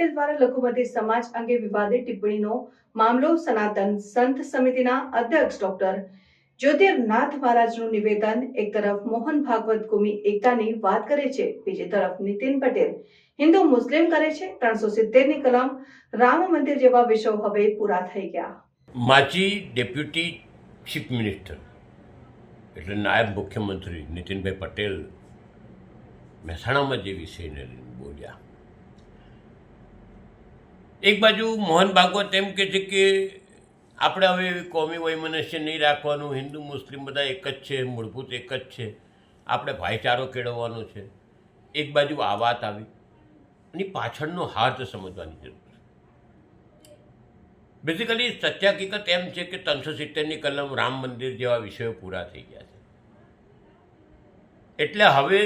પટેલ દ્વારા લઘુમતી સમાજ અંગે વિવાદિત ટિપ્પણીનો મામલો સનાતન સંત સમિતિના અધ્યક્ષ ડોક્ટર જ્યોતિર્નાથ મહારાજનું નિવેદન એક તરફ મોહન ભાગવત કોમી એકતાની વાત કરે છે, બીજી તરફ નીતિન પટેલ હિન્દુ મુસ્લિમ કરે છે। 370ની કલમ રામ મંદિર જેવા વિષયો હવે પૂરા થઈ ગયા। માજી ડેપ્યુટી ચીફ મિનિસ્ટર એટલે નાયબ મુખ્યમંત્રી નીતિનભાઈ પટેલ મહેસાણામાં જે વિષયને બોલ્યા, એક બાજુ મોહન ભાગવત એમ કહે છે કે આપણે હવે કોમી વૈમનસ્ય નહીં રાખવાનું, હિન્દુ મુસ્લિમ બધા એક જ છે, મૂળભૂત એક જ છે, આપણે ભાઈચારો કેળવવાનો છે। એક બાજુ આ વાત આવી, એની પાછળનો હાર્દ સમજવાની જરૂર છે। બેઝિકલી સત્ય હકીકત એમ છે કે 370ની કલમ રામ મંદિર જેવા વિષયો પૂરા થઈ ગયા છે, એટલે હવે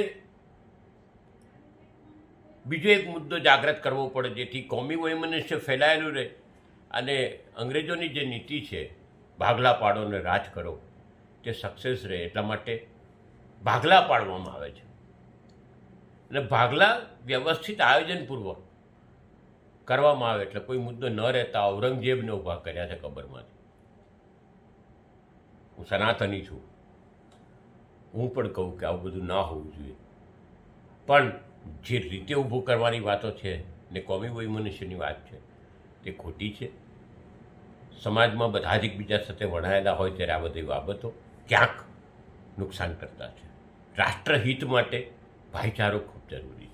બીજો એક મુદ્દો જાગૃત કરવો પડે જેથી કોમી વૈમનસ્ય ફેલાયેલું રહે અને અંગ્રેજોની જે નીતિ છે ભાગલા પાડો અને રાજ કરો તે સક્સેસ રહે, એટલા માટે ભાગલા પાડવામાં આવે છે અને ભાગલા વ્યવસ્થિત આયોજનપૂર્વક કરવામાં આવે એટલે કોઈ મુદ્દો ન રહેતા ઔરંગઝેબને ઊભા કર્યા છે કબરમાંથી। હું સનાતની છું, હું પણ કહું કે આવું બધું ના હોવું જોઈએ, પણ જે રીતે ઊભું કરવાની વાતો છે ને કોમી વૈમનસ્યની વાત છે તે ખોટી છે। સમાજમાં બધા જ એકબીજા સાથે વણાયેલા હોય ત્યારે આ બધી બાબતો ક્યાંક નુકસાન કરતા છે। રાષ્ટ્રહિત માટે ભાઈચારો ખૂબ જરૂરી છે।